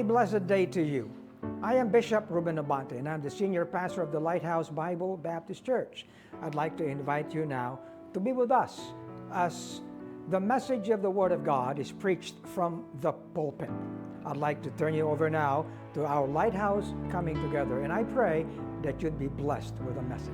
A blessed day to you. I am Bishop Ruben Abante, and I'm the senior pastor of the Lighthouse Bible Baptist Church. I'd like to invite you now to be with us as the message of the Word of God is preached from the pulpit. I'd like to turn you over now to our Lighthouse Coming Together, and I pray that you'd be blessed with the message.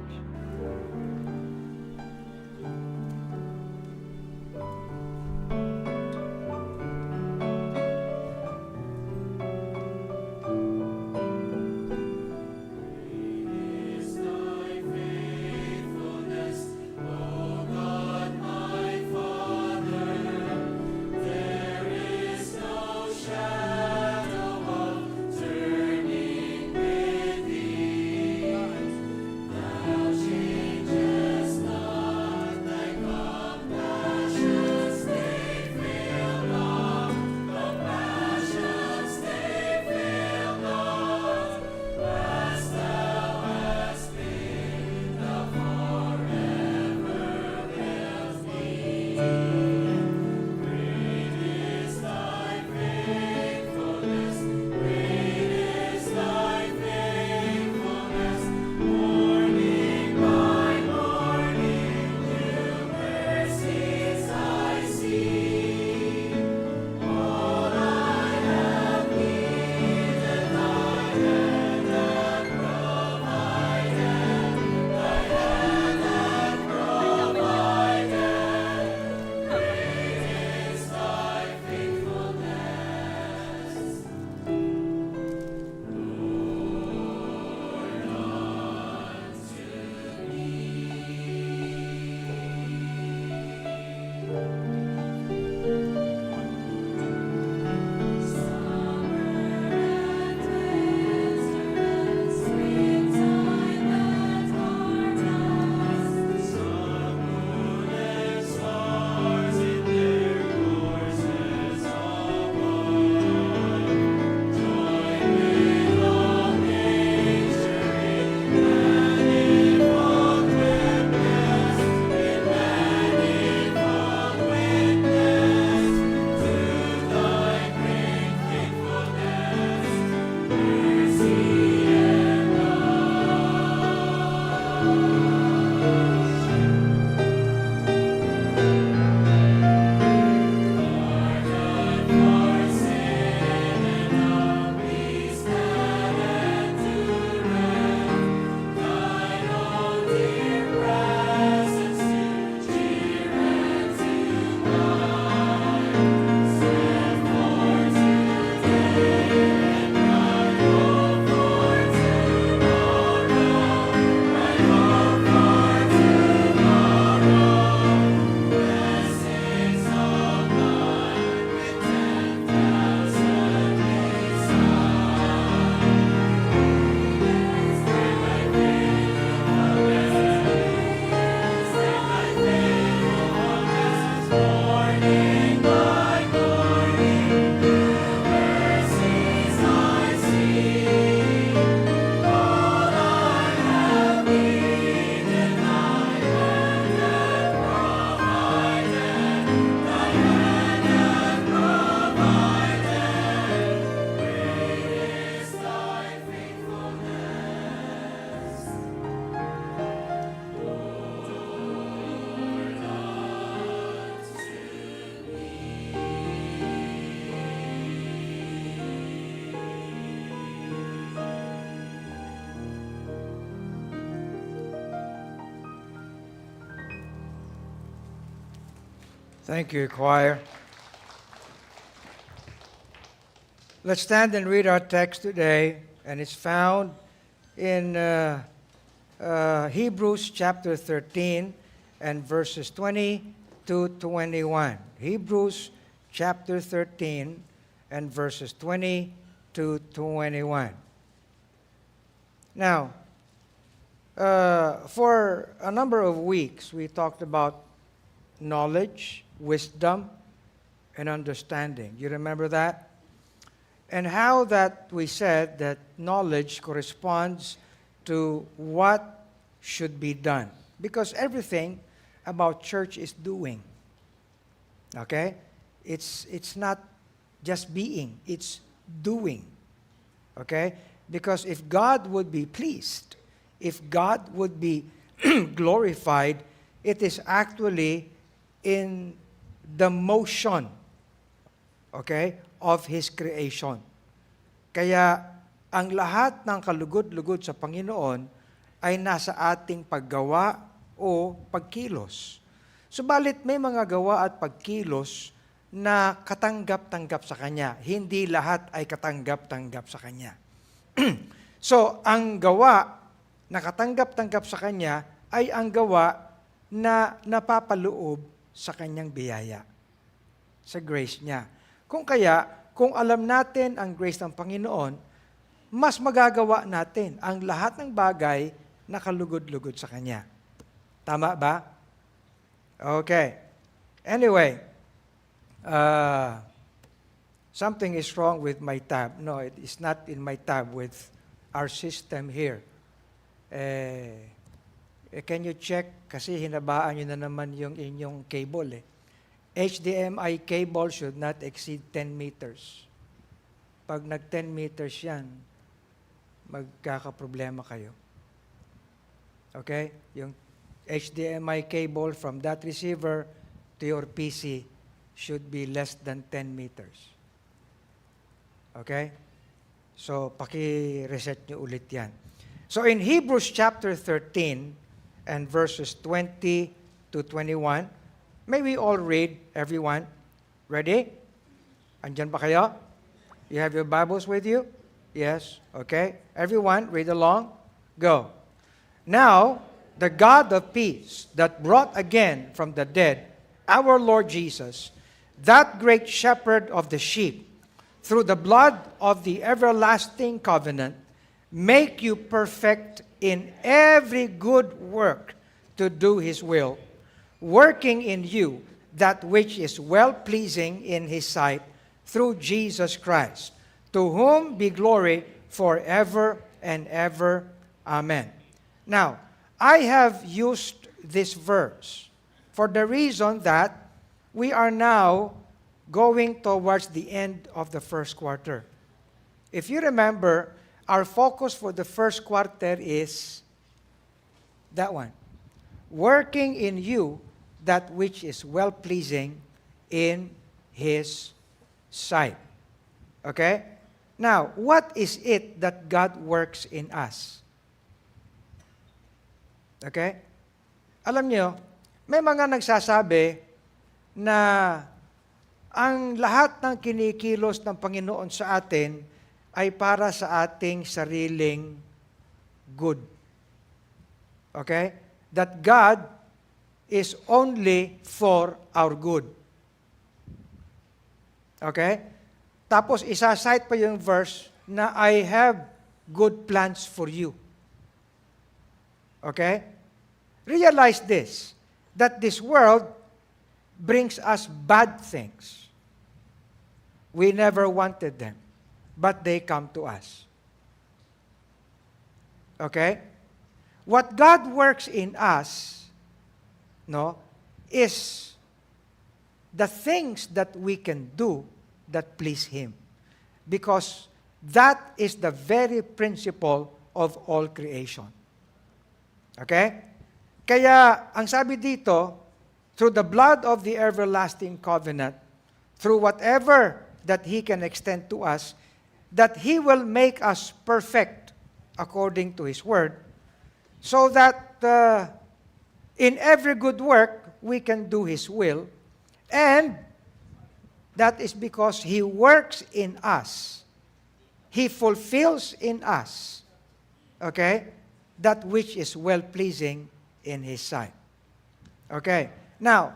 Thank you, choir. Let's stand and read our text today, and it's found in Hebrews chapter 13 and verses 20 to 21. Hebrews chapter 13 and verses 20 to 21. Now, for a number of weeks, we talked about knowledge, wisdom, and understanding. You remember that? And how that we said that knowledge corresponds to what should be done. Because everything about church is doing. Okay? It's not just being, it's doing. Okay? Because if God would be pleased, if God would be glorified, it is actually in the motion, okay, of His creation. Kaya ang lahat ng kalugod-lugod sa Panginoon ay nasa ating paggawa o pagkilos. Subalit may mga gawa at pagkilos na katanggap-tanggap sa Kanya. Hindi lahat ay katanggap-tanggap sa Kanya. So, ang gawa na katanggap-tanggap sa Kanya ay ang gawa na napapaloob sa Kanyang biyaya, sa grace niya. Kung alam natin ang grace ng Panginoon, mas magagawa natin ang lahat ng bagay na kalugod-lugod sa Kanya. Tama ba? Okay. Anyway, something is wrong with my tab. No, it is not in my tab with our system here. Can you check? Kasi hinabaan nyo na naman yung inyong cable. HDMI cable should not exceed 10 meters. Pag nag 10 meters yan, magkakaproblema kayo. Okay? Yung HDMI cable from that receiver to your PC should be less than 10 meters. Okay? So, paki-reset nyo ulit yan. So, in Hebrews chapter 13 and verses 20 to 21, may we all read, everyone? Ready? Andyan ba kayo? You have your Bibles with you? Yes? Okay. Everyone, read along. Go. Now, the God of peace that brought again from the dead our Lord Jesus, that great shepherd of the sheep, through the blood of the everlasting covenant, make you perfect in every good work to do His will, working in you that which is well-pleasing in His sight through Jesus Christ, to whom be glory forever and ever. Amen. Now, I have used this verse for the reason that we are now going towards the end of the first quarter. If you remember, our focus for the first quarter is that one. Working in you that which is well-pleasing in His sight. Okay? Now, what is it that God works in us? Okay? Alam nyo, may mga nagsasabi na ang lahat ng kinikilos ng Panginoon sa atin ay para sa ating sariling good. Okay? That God is only for our good. Okay? Tapos isa-cite pa yung verse na I have good plans for you. Okay? Realize this, that this world brings us bad things. We never wanted them, but they come to us. Okay? What God works in us, is the things that we can do that please Him. Because that is the very principle of all creation. Okay? Kaya, ang sabi dito, through the blood of the everlasting covenant, through whatever that He can extend to us, that He will make us perfect according to His word, so that in every good work, we can do His will, and that is because He works in us. He fulfills in us, okay, that which is well-pleasing in His sight. Okay, now,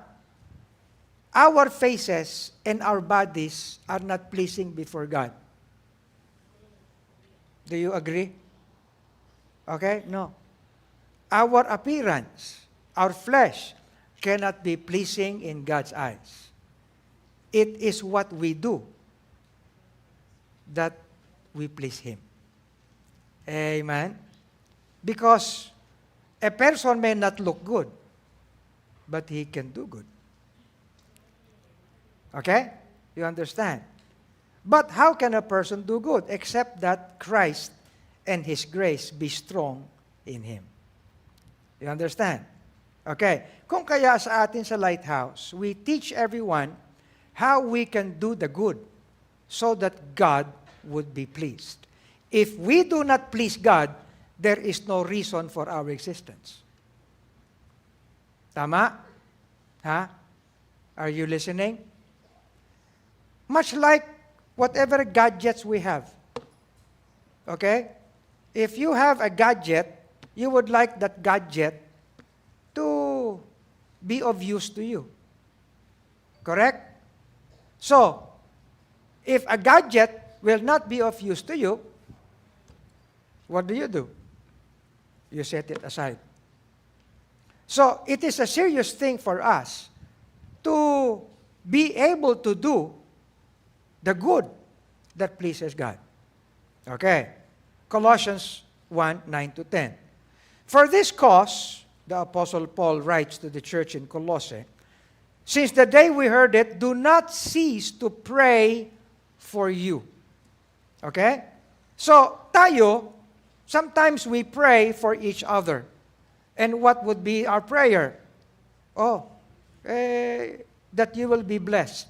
our faces and our bodies are not pleasing before God. Do you agree? Okay, no. Our appearance, our flesh, cannot be pleasing in God's eyes. It is what we do that we please Him. Amen? Because a person may not look good, but he can do good. Okay? You understand? But how can a person do good except that Christ and His grace be strong in him? You understand? Okay. Kung kaya sa atin sa Lighthouse, we teach everyone how we can do the good so that God would be pleased. If we do not please God, there is no reason for our existence. Tama? Ha? Are you listening? Much like whatever gadgets we have. Okay? If you have a gadget, you would like that gadget to be of use to you. Correct? So, if a gadget will not be of use to you, what do? You set it aside. So, it is a serious thing for us to be able to do the good that pleases God. Okay. Colossians 1:9-10. For this cause, the Apostle Paul writes to the church in Colossae, since the day we heard it, do not cease to pray for you. Okay? So, tayo, sometimes we pray for each other. And what would be our prayer? That you will be blessed.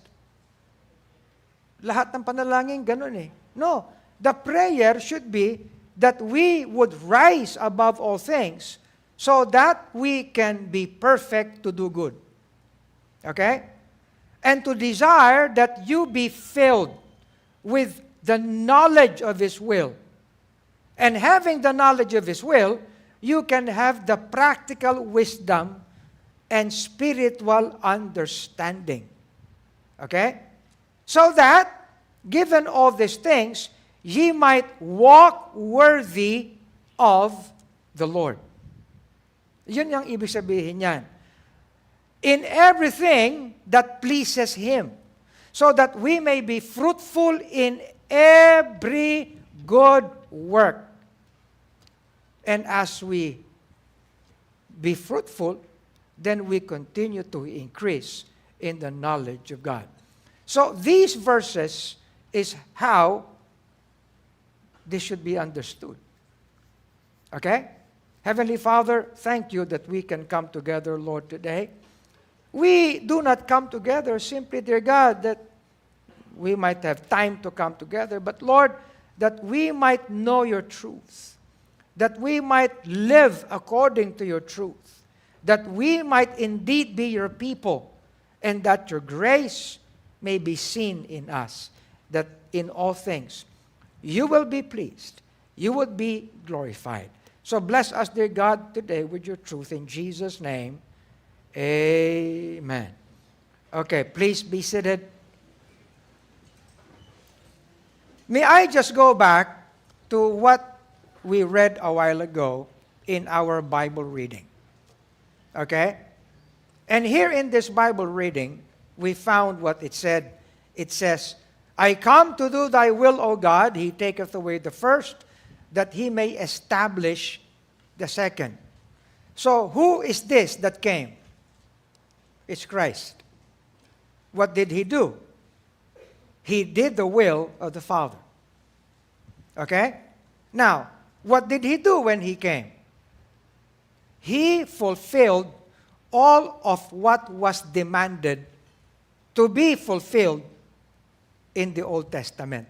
Lahat ng panalangin, ganun eh. No, the prayer should be that we would rise above all things so that we can be perfect to do good. Okay? And to desire that you be filled with the knowledge of His will. And having the knowledge of His will, you can have the practical wisdom and spiritual understanding. Okay? So that, given all these things, ye might walk worthy of the Lord. Yun yung ibig sabihin yan. In everything that pleases Him, so that we may be fruitful in every good work. And as we be fruitful, then we continue to increase in the knowledge of God. So these verses is how this should be understood. Okay? Heavenly Father, thank you that we can come together, Lord, today. We do not come together simply, dear God, that we might have time to come together, but Lord, that we might know your truth, that we might live according to your truth, that we might indeed be your people, and that your grace may be seen in us, that in all things you will be pleased, you would be glorified. So bless us, dear God, today with your truth. In Jesus' name, amen. Okay, please be seated. May I just go back to what we read a while ago in our Bible reading. Okay? And here in this Bible reading, we found what it said. It says, I come to do thy will, O God. He taketh away the first, that he may establish the second. So, who is this that came? It's Christ. What did he do? He did the will of the Father. Okay? Now, what did he do when he came? He fulfilled all of what was demanded to be fulfilled in the Old Testament.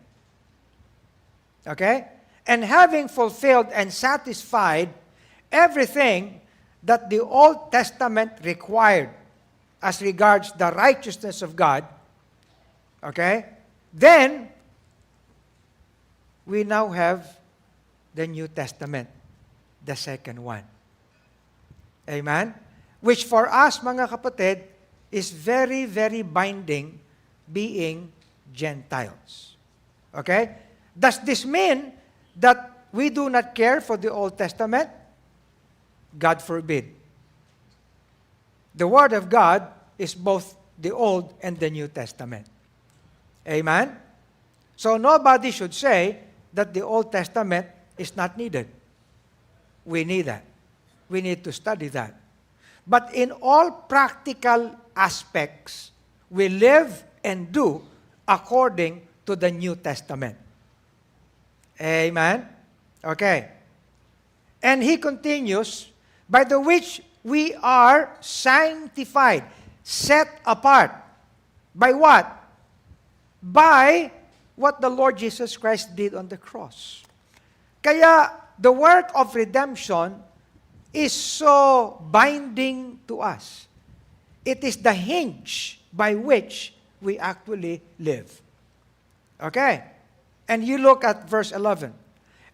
Okay? And having fulfilled and satisfied everything that the Old Testament required as regards the righteousness of God, okay? Then, we now have the New Testament, the second one. Amen? Which for us, mga kapatid, is very, very binding, being Gentiles. Okay? Does this mean that we do not care for the Old Testament? God forbid. The Word of God is both the Old and the New Testament. Amen? So nobody should say that the Old Testament is not needed. We need that. We need to study that. But in all practical aspects, we live and do according to the New Testament. Amen? Okay. And he continues, by the which we are sanctified, set apart. By what? By what the Lord Jesus Christ did on the cross. Kaya, the work of redemption is so binding to us. It is the hinge by which we actually live. Okay? And you look at verse 11.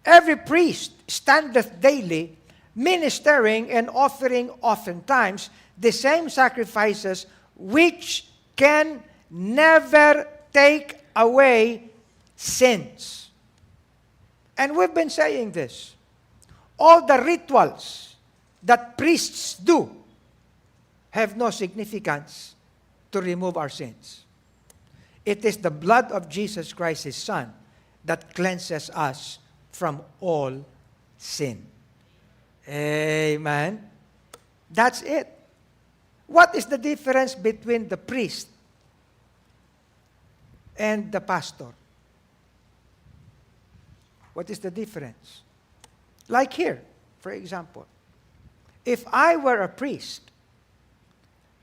Every priest standeth daily, ministering and offering oftentimes the same sacrifices which can never take away sins. And we've been saying this. All the rituals that priests do have no significance to remove our sins. It is the blood of Jesus Christ, His Son, that cleanses us from all sin. Amen. That's it. What is the difference between the priest and the pastor? What is the difference? Like here, for example. If I were a priest,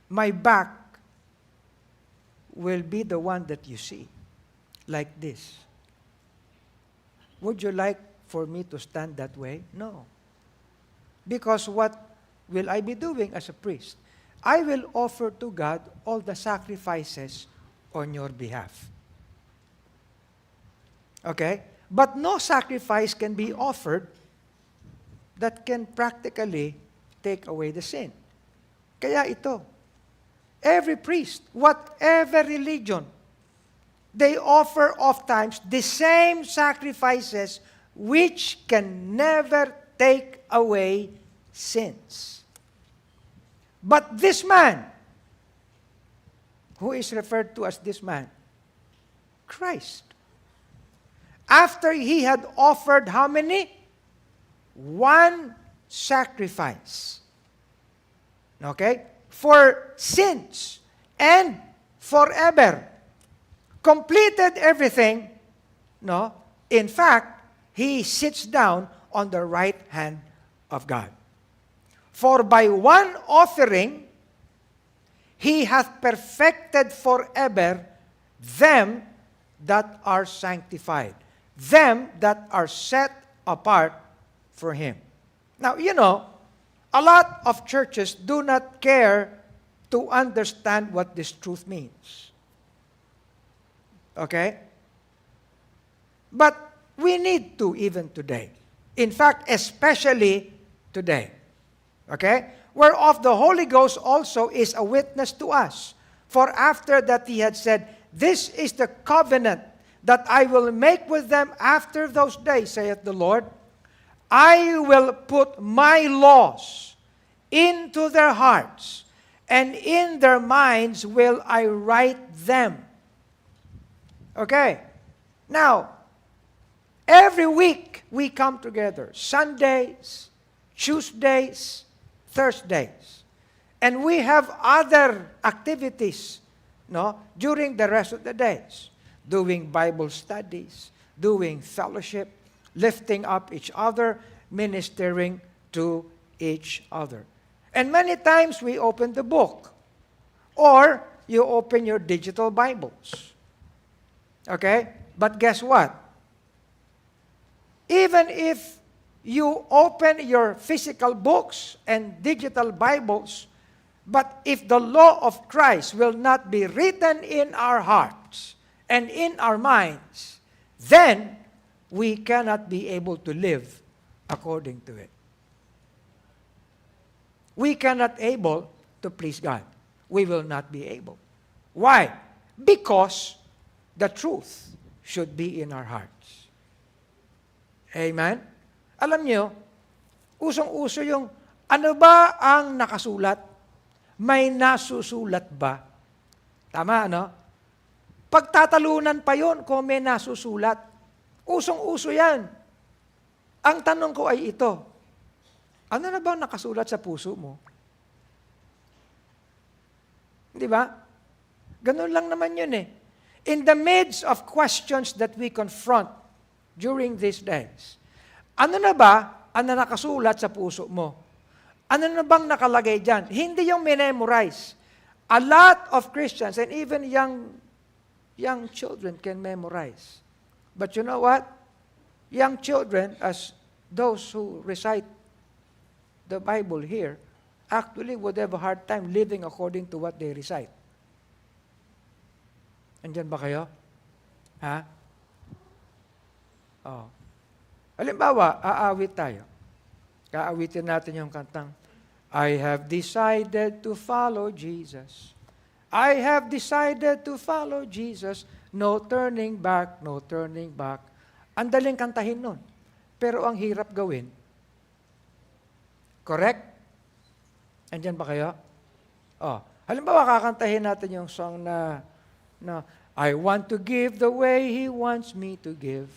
my back will be the one that you see, like this. Would you like for me to stand that way? No. Because what will I be doing as a priest? I will offer to God all the sacrifices on your behalf. Okay? But no sacrifice can be offered that can practically take away the sin. Kaya ito, every priest, whatever religion, they offer oftentimes the same sacrifices which can never take away sins. But this man, who is referred to as this man? Christ. After he had offered how many? One sacrifice. Okay? For sins and forever. Completed everything. No? In fact, he sits down on the right hand of God. For by one offering, he hath perfected forever them that are sanctified, them that are set apart for him. Now, you know, a lot of churches do not care to understand what this truth means. Okay? But we need to even today. In fact, especially today. Okay? Whereof the Holy Ghost also is a witness to us. For after that he had said, this is the covenant that I will make with them after those days, saith the Lord. I will put my laws into their hearts, and in their minds will I write them. Okay? Now, every week we come together. Sundays, Tuesdays, Thursdays. And we have other activities, no, during the rest of the days. Doing Bible studies, doing fellowship, lifting up each other, ministering to each other. And many times we open the book. Or you open your digital Bibles. Okay? But guess what? Even if you open your physical books and digital Bibles, but if the law of Christ will not be written in our hearts and in our minds, then we cannot be able to live according to it. We cannot able to please God. We will not be able. Why? Because the truth should be in our hearts. Amen? Alam nyo, usong-uso yung, ano ba ang nakasulat? May nasusulat ba? Tama, ano? Pagtatalunan pa yon kung may nasusulat. Usong-uso yan. Ang tanong ko ay ito, ano na ba nakasulat sa puso mo? Di ba? Ganun lang naman yun eh. in the midst of questions that we confront during these days, ano na ba ang nakasulat sa puso mo? Ano na bang nakalagay dyan? Hindi yung memorize. A lot of Christians and even young children can memorize. But you know what? Young children, as those who recite the Bible here, actually would have a hard time living according to what they recite. Andyan ba kayo? Ha? Oh. Halimbawa, aawit tayo. Kaawitin natin yung kantang, I have decided to follow Jesus. I have decided to follow Jesus. No turning back, no turning back. Ang daling kantahin nun. Pero ang hirap gawin. Correct? Andyan ba kayo? Oh. Halimbawa, kakantahin natin yung song na I want to give the way He wants me to give.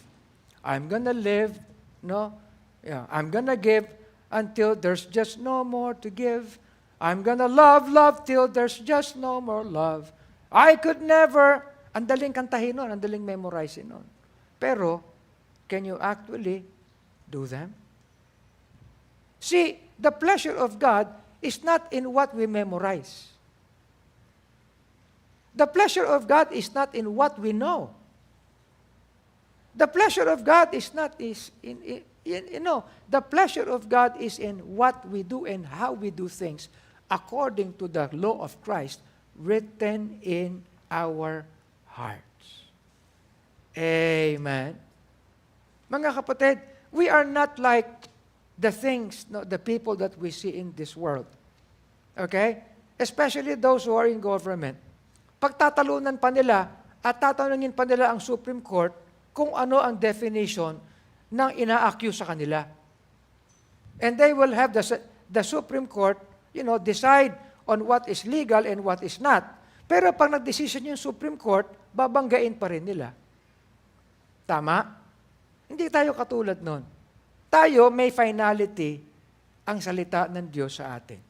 I'm gonna live, I'm gonna give until there's just no more to give. I'm gonna love till there's just no more love. I could never, ang daling kantahin nun, ang daling memorize nun. Pero, can you actually do them? See, the pleasure of God is not in what we memorize. The pleasure of God is not in what we know. The pleasure of God is not the pleasure of God is in what we do and how we do things according to the law of Christ written in our hearts. Amen. Mga kapatid, we are not like the things, the people that we see in this world. Okay? Especially those who are in government. Pagtatalunan pa nila at tatanungin pa nila ang Supreme Court kung ano ang definition ng ina-accuse sa kanila. And they will have the Supreme Court, decide on what is legal and what is not. Pero pag nag-decision yung Supreme Court, babanggain pa rin nila. Tama? Hindi tayo katulad nun. Tayo may finality ang salita ng Diyos sa atin.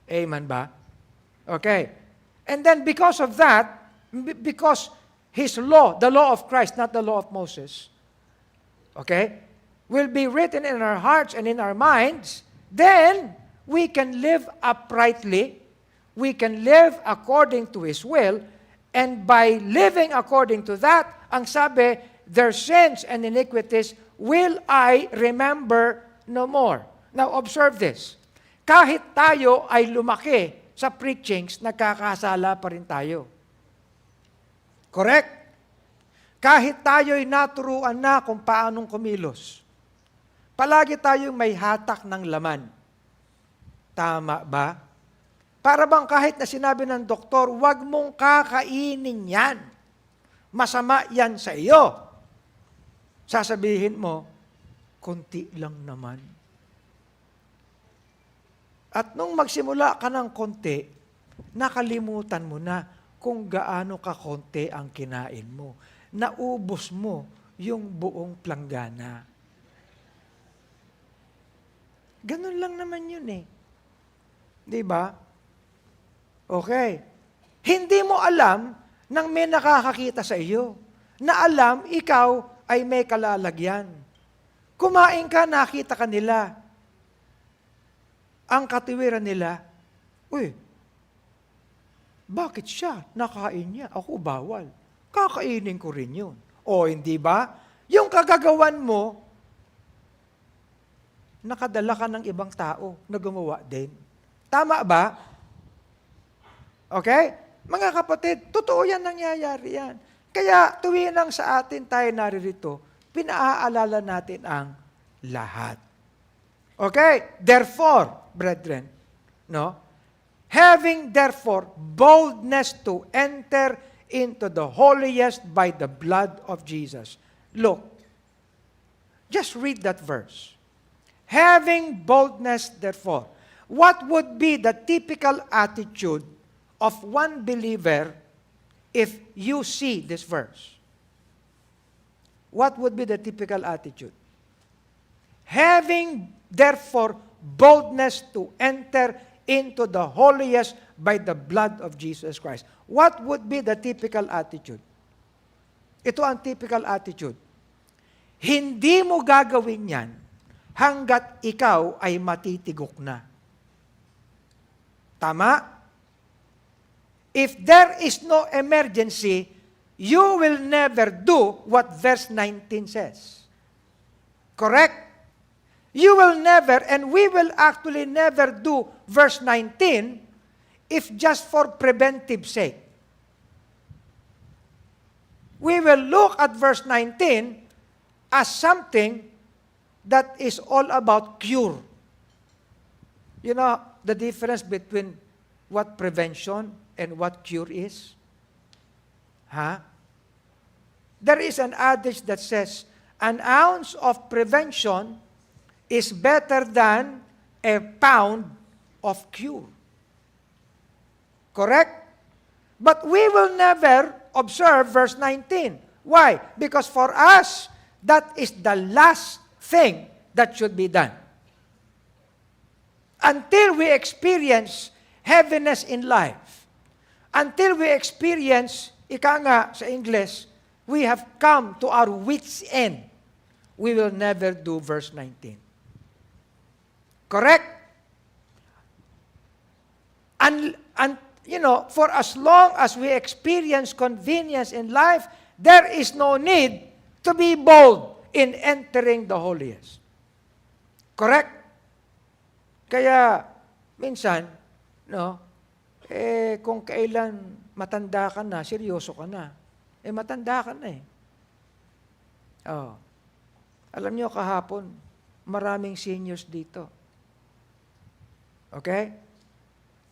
Amen ba? Okay. And then because of that, because His law, the law of Christ, not the law of Moses, okay, will be written in our hearts and in our minds, then we can live uprightly, we can live according to His will, and by living according to that, ang sabi, their sins and iniquities will I remember no more. Now observe this. Kahit tayo ay lumaki sa preachings, nagkakasala pa rin tayo. Correct? Kahit tayo'y naturuan na kung paanong kumilos, palagi tayong may hatak ng laman. Tama ba? Para bang kahit na sinabi ng doktor, huwag mong kakainin yan. Masama yan sa iyo. Sasabihin mo, konti lang naman. At nung magsimula ka ng konti, nakalimutan mo na kung gaano ka konti ang kinain mo. Naubos mo yung buong planggana. Ganun lang naman yun eh. Di ba? Okay. Hindi mo alam nang may nakakakita sa iyo na alam ikaw ay may kalalagyan. Kumain ka, nakita ka nila. Ang katiwiran nila, uy, bakit siya? Nakain niya. Ako bawal. Kakainin ko rin yun. O hindi ba? Yung kagagawan mo, nakadala ka ng ibang tao na gumawa din. Tama ba? Okay? Mga kapatid, totoo yan, nangyayari yan. Kaya tuwing lang sa atin tayo naririto, pinaaalala natin ang lahat. Okay? Therefore, brethren, having therefore boldness to enter into the holiest by the blood of Jesus. Look, just read that verse. Having boldness therefore. What would be the typical attitude of one believer if you see this verse? What would be the typical attitude? Having therefore boldness to enter into the holiest by the blood of Jesus Christ. What would be the typical attitude? ito ang typical attitude. Hindi mo gagawin yan hanggat ikaw ay matitigok na. Tama? If there is no emergency, you will never do what verse 19 says. Correct? You will never, and we will actually never do verse 19 if just for preventive sake. We will look at verse 19 as something that is all about cure. You know the difference between what prevention and what cure is? Huh? There is an adage that says, an ounce of prevention is better than a pound of cure. Correct? But we will never observe verse 19. Why? Because for us, that is the last thing that should be done. Until we experience heaviness in life, until we experience, ika nga sa English, we have come to our wits' end, we will never do verse 19. Correct? And for as long as we experience convenience in life, there is no need to be bold in entering the holiest. Correct? Kaya, minsan, kung kailan matanda ka na, seryoso ka na. Matanda ka na Alam niyo, kahapon, maraming seniors dito. Okay?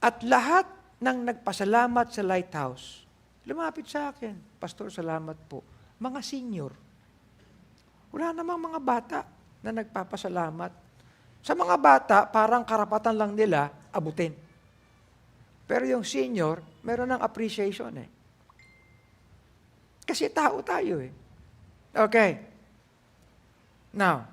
At lahat ng nagpasalamat sa Lighthouse, lumapit sa akin, Pastor, salamat po. Mga senior. Wala namang mga bata na nagpapasalamat. Sa mga bata, parang karapatan lang nila abutin. Pero yung senior, meron ng appreciation Kasi tao tayo Okay. Now,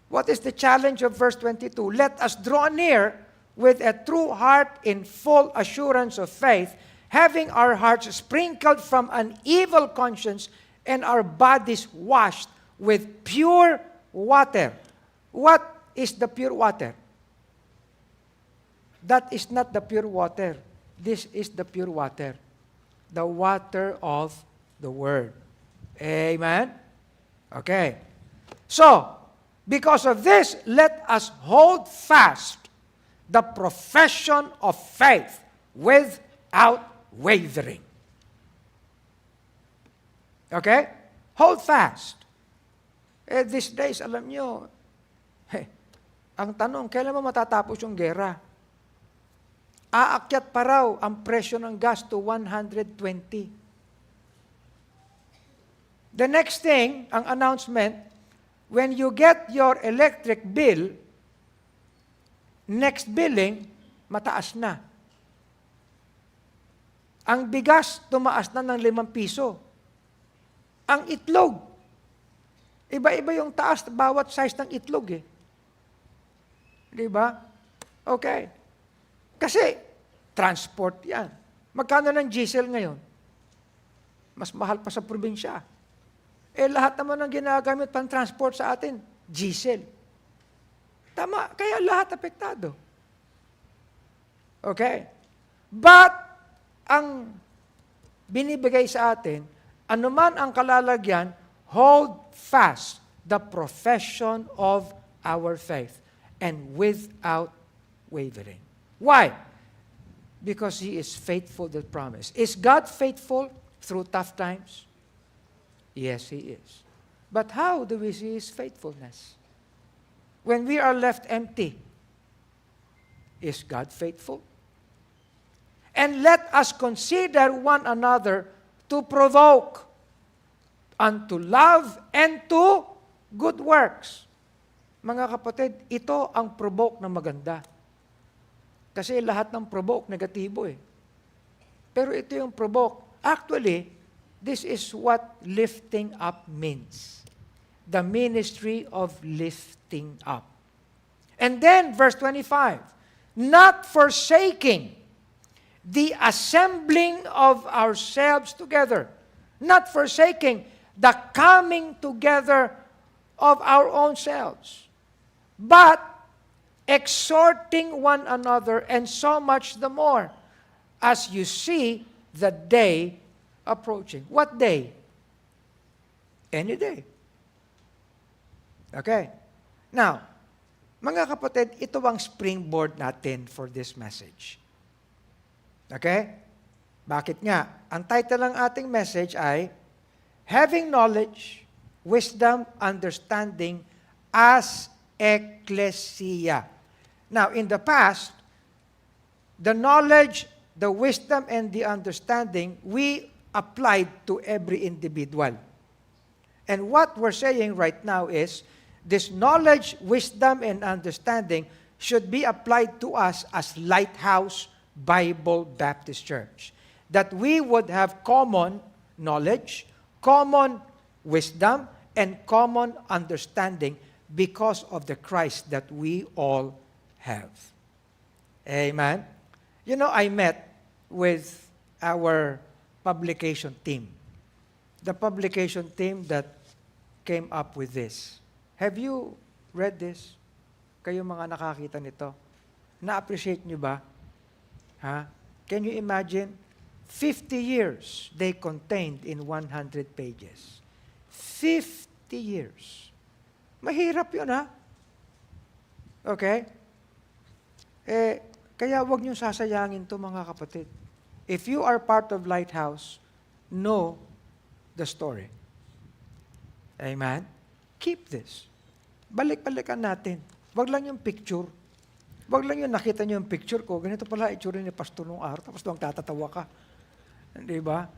what is the challenge of verse 22? Let us draw near with a true heart in full assurance of faith, having our hearts sprinkled from an evil conscience and our bodies washed with pure water. What is the pure water? That is not the pure water. This is the pure water. The water of the Word. Amen? Okay. So, because of this, let us hold fast the profession of faith without wavering. Okay? Hold fast. These days, alam nyo, ang tanong, kailan mo matatapos yung gera? Aakyat pa raw ang presyo ng gas to 120. The next thing, ang announcement, when you get your electric bill, next billing, mataas na. Ang bigas, tumaas na ng 5 piso. Ang itlog, iba-iba yung taas, bawat size ng itlog Di ba? Okay. Kasi, transport yan. Magkano ng diesel ngayon? Mas mahal pa sa probinsya. Lahat naman ng ginagamit pang transport sa atin, diesel. Tama, kaya lahat apektado. Okay? But, ang binibigay sa atin, anuman ang kalalagyan, hold fast the profession of our faith and without wavering. Why? Because He is faithful to promise. Is God faithful through tough times? Yes, He is. But how do we see His faithfulness? When we are left empty, is God faithful? And let us consider one another to provoke unto love and to good works. Mga kapatid, ito ang provoke na maganda. Kasi lahat ng provoke, negatibo Pero ito yung provoke. Actually, this is what lifting up means. The ministry of lifting up. And then, verse 25, not forsaking the assembling of ourselves together, not forsaking the coming together of our own selves, but exhorting one another, and so much the more, as you see the day approaching. What day? Any day. Okay. Now, mga kapatid, ito ang springboard natin for this message. Okay? Bakit nga? Ang title ng ating message ay Having Knowledge, Wisdom, Understanding as Ecclesia. Now, in the past, the knowledge, the wisdom, and the understanding, we applied to every individual. And what we're saying right now is, this knowledge, wisdom, and understanding should be applied to us as Lighthouse Bible Baptist Church. That we would have common knowledge, common wisdom, and common understanding because of the Christ that we all have. Amen? You know, I met with our publication team. The publication team that came up with this. Have you read this? Kayo mga nakakita nito. Na-appreciate nyo ba? Ha? Can you imagine? 50 years they contained in 100 pages. 50 years. Mahirap yun, ha? Okay? Kaya wag niyong sasayangin to, mga kapatid. If you are part of Lighthouse, know the story. Amen? Keep this. Balik-balikan natin. Wag lang yung picture. Wag lang yung nakita niyo yung picture ko. Ganito pala itsura ni Pastor nung araw. Tapos doon tatatawa ka. Di ba?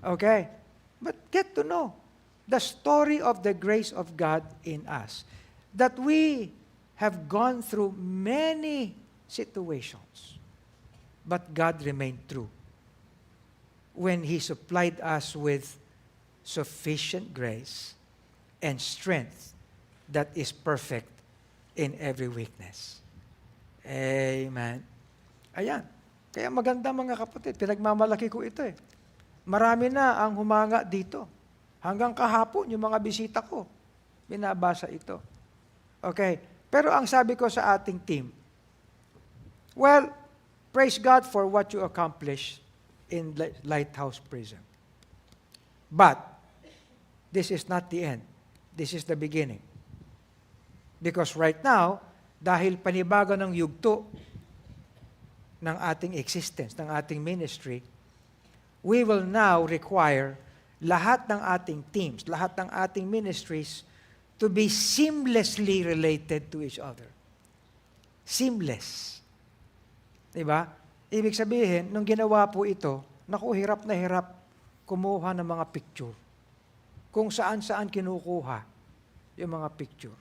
Okay. But get to know the story of the grace of God in us. That we have gone through many situations. But God remained true. When He supplied us with sufficient grace and strength that is perfect in every weakness. Amen. Ayan. Kaya maganda, mga kapatid, pinagmamalaki ko ito eh. Marami na ang humanga dito. Hanggang kahapon, yung mga bisita ko, binabasa ito. Okay. Pero ang sabi ko sa ating team, well, praise God for what you accomplished in Lighthouse Prison. But, this is not the end. This is the beginning. Because right now, dahil panibago ng yugto ng ating existence, ng ating ministry, we will now require lahat ng ating teams, lahat ng ating ministries to be seamlessly related to each other. Seamless. Diba? Ibig sabihin, nung ginawa po ito, naku, hirap na hirap kumuha ng mga picture. Kung saan-saan kinukuha yung mga picture.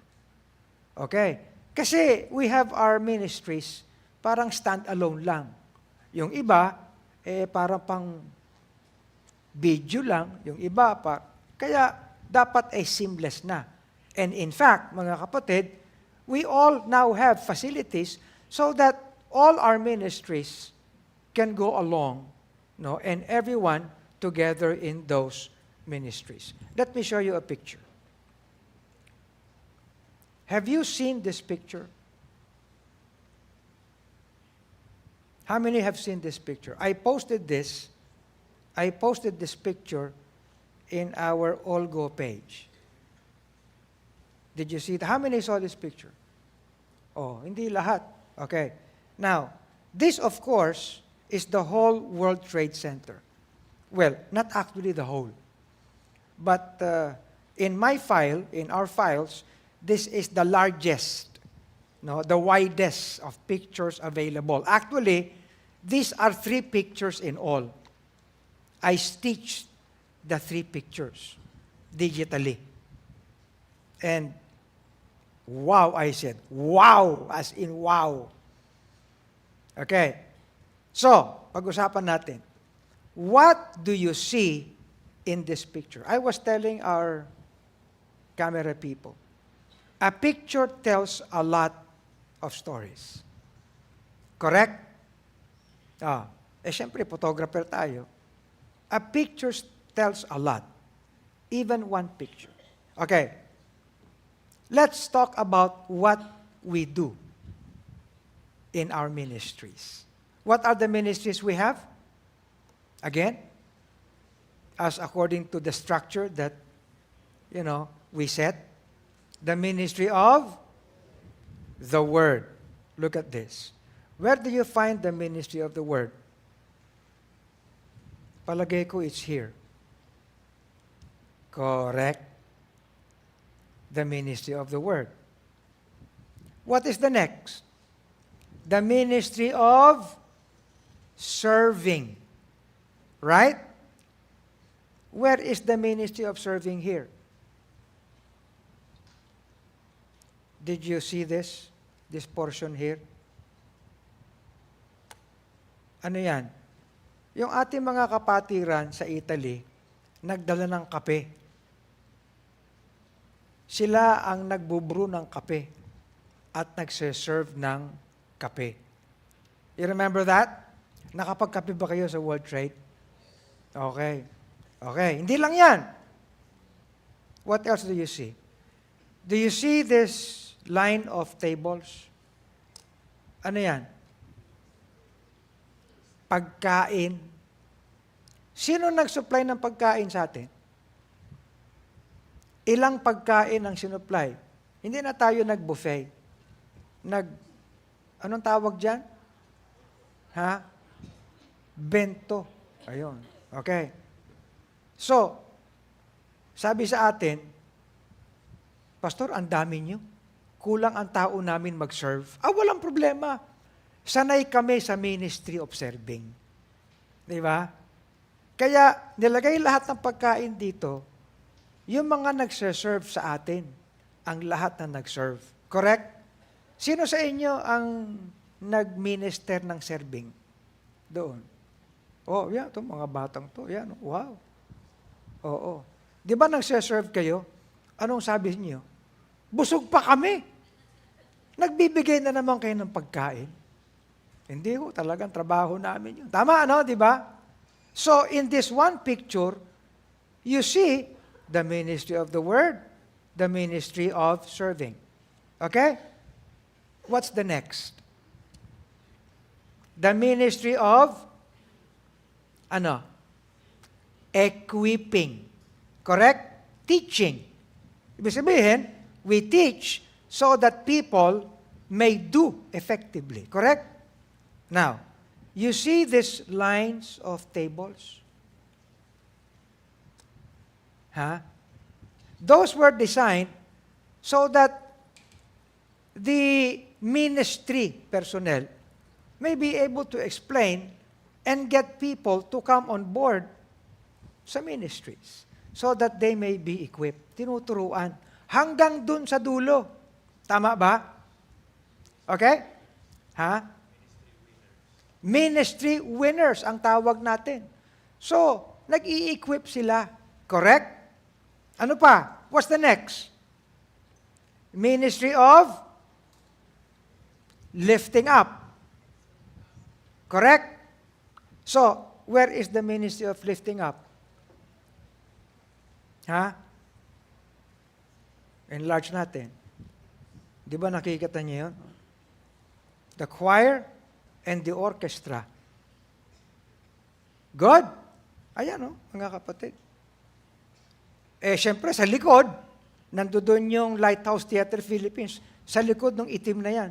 Okay? Kasi we have our ministries parang stand-alone lang. Yung iba, parang pang video lang. Yung iba pa. Kaya dapat ay seamless na. And in fact, mga kapatid, we all now have facilities so that all our ministries can go along, no, and everyone together in those ministries. Let me show you a picture. Have you seen this picture? How many have seen this picture? I posted this picture in our All Go page. Did you see it? How many saw this picture? Oh, hindi lahat. Okay. Now, this of course is the whole World Trade Center. Well, not actually the whole. But in my file, in our files, this is the largest, no, the widest of pictures available. Actually, these are 3 pictures in all. I stitched the 3 pictures digitally. And wow, I said. Wow, as in wow. Okay. So, pag-usapan natin. What do you see in this picture? I was telling our camera people, a picture tells a lot of stories. Correct? Siyempre, photographer tayo. A picture tells a lot. Even one picture. Okay. Let's talk about what we do in our ministries. What are the ministries we have? Again, as according to the structure that, we set, the ministry of the Word. Look at this. Where do you find the ministry of the Word? Palagay ko it's here. Correct. The ministry of the Word. What is the next? The ministry of serving. Right? Where is the ministry of serving here? Did you see this? This portion here? Ano yan? Yung ating mga kapatiran sa Italy, nagdala ng kape. Sila ang nagbubrew ng kape at nagse-serve ng kape. You remember that? Nakapagkape ba kayo sa World Trade? Okay. Okay. Hindi lang yan. What else do you see? Do you see this line of tables? Ano yan? Pagkain. Sino nag-supply ng pagkain sa atin? Ilang pagkain ang sinupply? Hindi na tayo nag-buffet. Anong tawag dyan? Ha? Bento. Ayun. Okay. So, sabi sa atin, Pastor, ang dami nyo. Kulang ang tao namin mag-serve. Walang problema. Sanay kami sa ministry of serving. Di ba? Kaya, nilagay lahat ng pagkain dito, yung mga nagse-serve sa atin, ang lahat na nag-serve. Correct? Sino sa inyo ang nag-minister ng serving? Doon. Yan, itong mga batang to. Yan, wow. Oo. Di ba nagse-serve kayo? Anong sabi niyo? Busog pa kami. Nagbibigay na naman kayo ng pagkain. Hindi ho, talagang trabaho namin yun. Tama, di ba? So, in this one picture, you see the ministry of the Word, the ministry of serving. Okay? What's the next? The ministry of, equipping. Correct? Teaching. Ibig sabihin, we teach so that people may do effectively. Correct? Now, you see these lines of tables? Those were designed so that the ministry personnel may be able to explain and get people to come on board sa ministries so that they may be equipped. Tinuturuan. Hanggang dun sa dulo. Tama ba? Okay? Ministry winners ang tawag natin. So, nag-i-equip sila. Correct? Ano pa? What's the next? Ministry of lifting up. Correct? So, where is the ministry of lifting up? Enlarge natin. Di ba nakikita niyo yun? The choir and the orchestra. Good? Ayan, mga kapatid. Siyempre, sa likod, nandoon yung Lighthouse Theater Philippines. Sa likod ng itim na yan.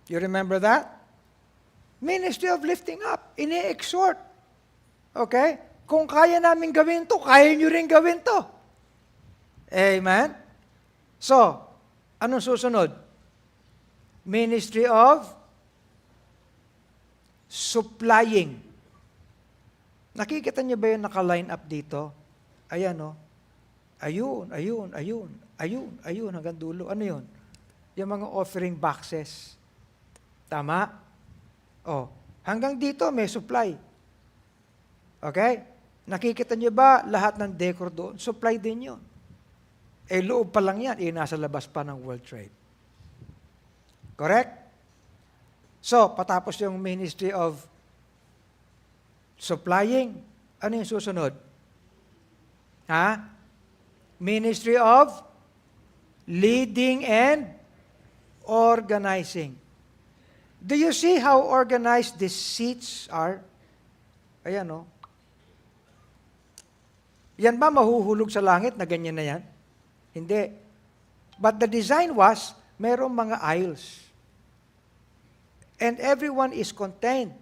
You remember that? Ministry of lifting up. Ini-exhort. Okay? Kung kaya namin gawin to, kaya nyo rin gawin to. Amen? So, anong susunod? Ministry of supplying. Nakikita niyo ba yung naka-line up dito? Ayan, Ayun, hanggang dulo. Ano yun? Yung mga offering boxes. Tama? Hanggang dito may supply. Okay? Nakikita niyo ba lahat ng decor doon? Supply din yun. Loob pa lang yan, nasa labas pa ng World Trade. Correct? So, patapos yung ministry of supplying, ano yung susunod? Ha? Ministry of leading and organizing. Do you see how organized these seats are? Ayan, no? Yan ba mahuhulog sa langit na ganyan na yan? Hindi. But the design was, mayroong mga aisles. And everyone is contained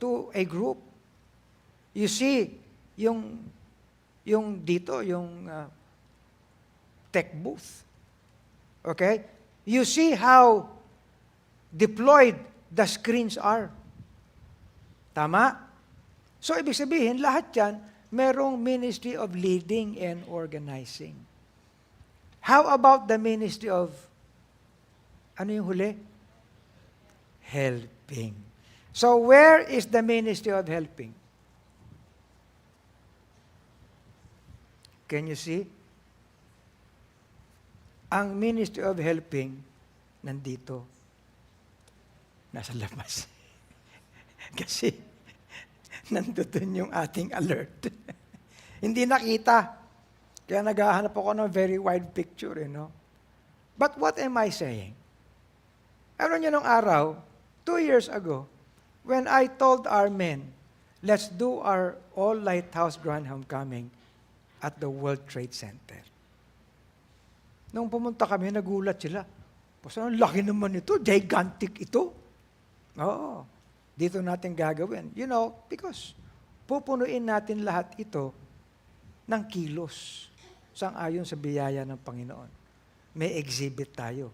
to a group. You see, yung dito, yung tech booth. Okay? You see how deployed the screens are. Tama? So, ibig sabihin, lahat yan, merong ministry of leading and organizing. How about the ministry of, ano yung huli? Helping. So, where is the ministry of helping? Can you see? Ang ministry of helping, nandito. Nasa labas. Kasi, nandoon yung ating alert. Hindi nakita. Kaya naghahanap ako ng very wide picture, But what am I saying? Ano nyo nung araw, 2 years ago, when I told our men, let's do our all Lighthouse Grand Homecoming at the World Trade Center. Nung pumunta kami, nagulat sila. Ang laki naman ito, gigantic ito. Oo, dito natin gagawin. Because pupunuin natin lahat ito ng kilos sang-ayon sa biyaya ng Panginoon. May exhibit tayo.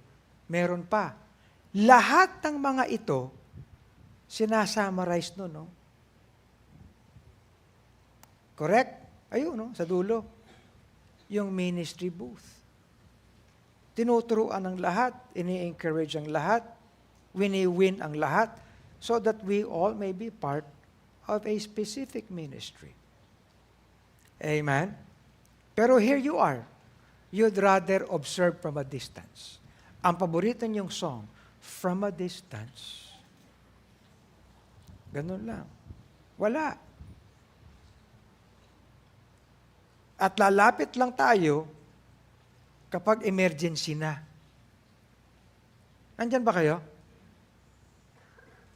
Meron pa. Lahat ng mga ito, sinasummarize no? Correct? Ayun, sa dulo. Yung ministry booth. Tinuturuan ang lahat, ini-encourage ang lahat, wini-win ang lahat, so that we all may be part of a specific ministry. Amen? Pero here you are. You'd rather observe from a distance. Ang paborito niyong song, From a Distance. Ganun lang. Wala. At lalapit lang tayo kapag emergency na. Nandyan ba kayo?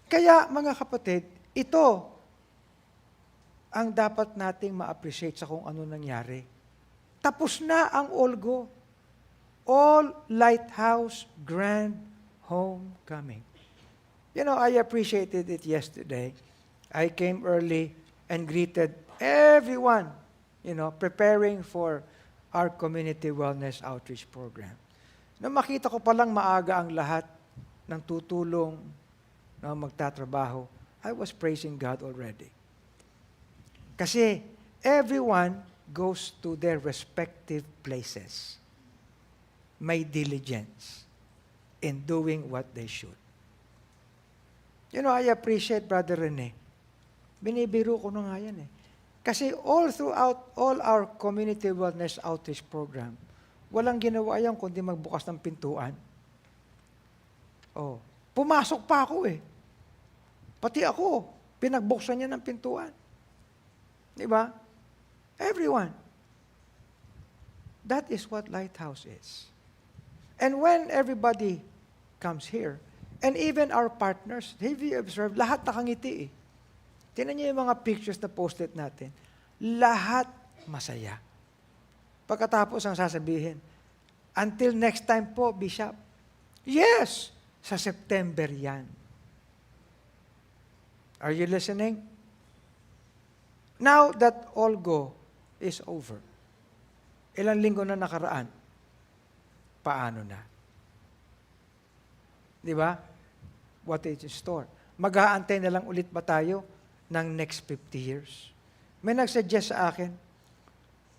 Kaya, mga kapatid, ito ang dapat nating ma-appreciate sa kung ano nangyari. Tapos na ang Olgo. All Lighthouse Grand Homecoming. I appreciated it yesterday. I came early and greeted everyone, preparing for our community wellness outreach program. Nung makita ko palang maaga ang lahat ng tutulong na magtatrabaho, I was praising God already. Kasi everyone goes to their respective places. May diligence in doing what they should. I appreciate Brother Rene. Binibiro ko na nga yan Kasi all throughout all our community wellness outreach program, walang ginawa yan kundi magbukas ng pintuan. Pumasok pa ako Pati ako, pinagbuksan niya ng pintuan. Di ba? Everyone. That is what Lighthouse is. And when everybody comes here, and even our partners, have you observed, lahat nakangiti Tingnan niyo yung mga pictures na posted natin. Lahat masaya. Pagkatapos ang sasabihin, until next time po, Bishop. Yes! Sa September yan. Are you listening? Now that Olgo is over, ilang linggo na nakaraan, paano na? Di ba? What is in store? Mag-aantay na lang ulit ba tayo ng next 50 years? May nag-suggest sa akin,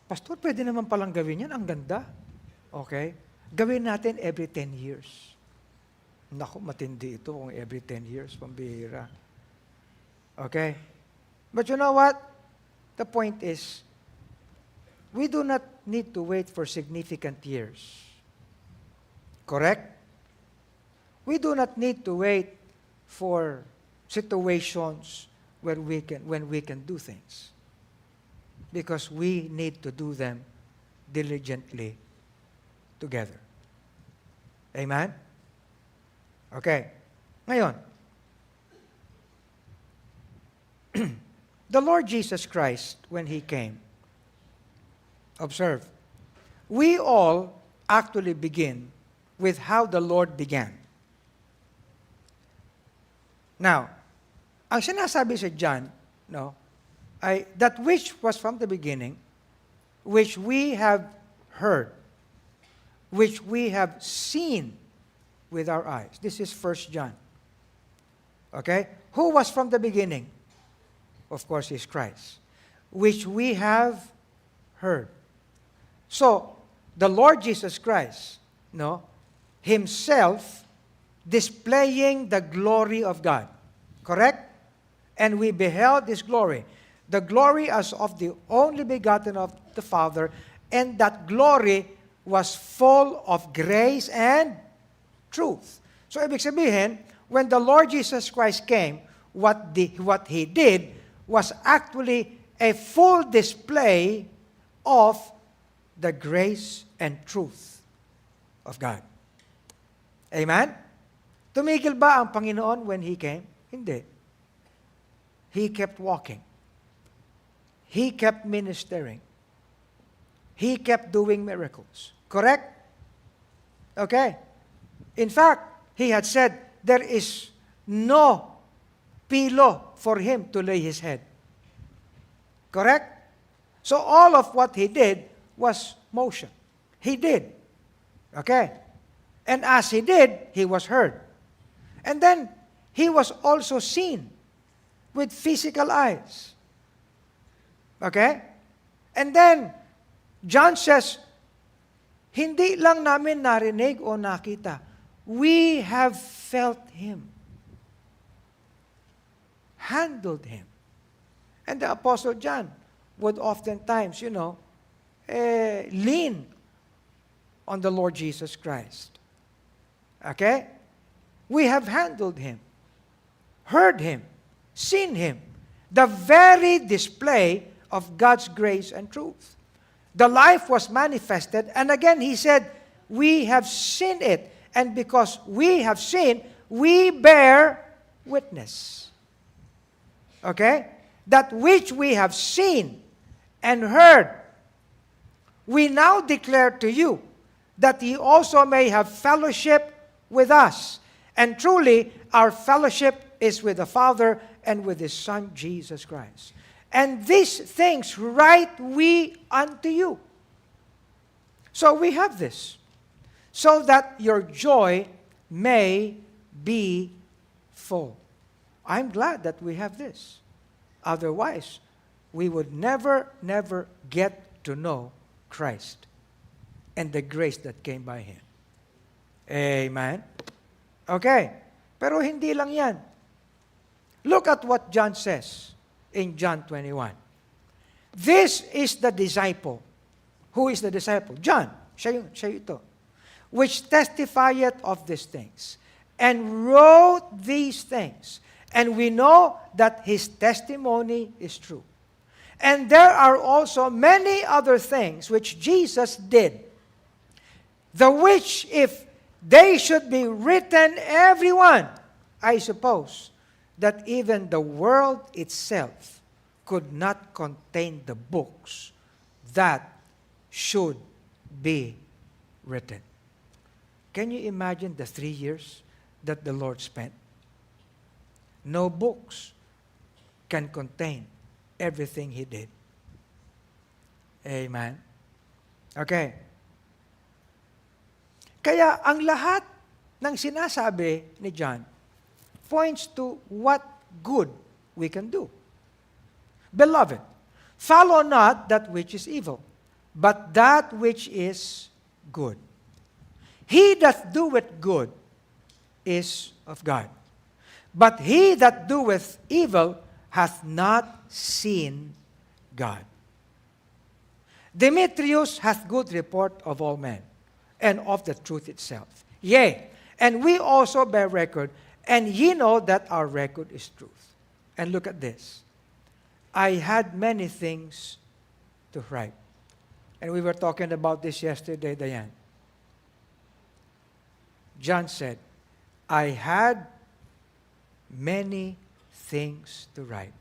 Pastor, pwede naman palang gawin yan. Ang ganda. Okay? Gawin natin every 10 years. Naku, matindi ito kung every 10 years, pambihira. Okay? But you know what? The point is, we do not need to wait for significant years. Correct? We do not need to wait for situations when we can do things. because we need to do them diligently together. Amen? Okay. Ngayon, the Lord Jesus Christ, when He came, observe, we all actually begin with how the Lord began. Now, ang sinasabi sa John, no, ay that which was from the beginning, which we have heard, which we have seen with our eyes. This is 1 John. Okay? Who was from the beginning? Of course, is Christ. Which we have heard. So, the Lord Jesus Christ, no, Himself displaying the glory of God. Correct? And we beheld His glory. The glory as of the only begotten of the Father, and that glory was full of grace and truth. So, ibig sabihin, when the Lord Jesus Christ came, what He did was actually a full display of the grace and truth of God. Amen? Tumigil ba ang Panginoon when He came? Hindi. He kept walking. He kept ministering. He kept doing miracles. Correct? Okay. In fact, He had said, there is no pillow for Him to lay His head. Correct? So all of what He did was motion. He did. Okay? And as He did, He was heard. And then, He was also seen with physical eyes. Okay? And then, John says, hindi lang namin narinig o nakita. We have felt Him. Handled Him. And the Apostle John would oftentimes, lean on the Lord Jesus Christ. Okay? We have handled Him, heard Him, seen Him. The very display of God's grace and truth. The life was manifested, and again He said, we have seen it. And because we have seen, we bear witness. Okay? That which we have seen and heard, we now declare to you, that ye also may have fellowship with us. And truly, our fellowship is with the Father and with His Son, Jesus Christ. And these things write we unto you. So we have this, so that your joy may be full. I'm glad that we have this. Otherwise, we would never get to know Christ and the grace that came by Him. Amen? Okay. Pero hindi lang yan. Look at what John says in John 21. This is the disciple. Who is the disciple? John. Siya ito. Which testifieth of these things, and wrote these things. And we know that his testimony is true. And there are also many other things which Jesus did, the which if they should be written, everyone, I suppose, that even the world itself could not contain the books that should be written. Can you imagine the 3 years that the Lord spent? No books can contain everything He did. Amen? Okay. Kaya ang lahat ng sinasabi ni John points to what good we can do. Beloved, follow not that which is evil, but that which is good. He that doeth good is of God. But he that doeth evil hath not seen God. Demetrius hath good report of all men, and of the truth itself. Yea, and we also bear record, and ye know that our record is truth. And look at this. I had many things to write. And we were talking about this yesterday, Diane. John said, I had many things to write,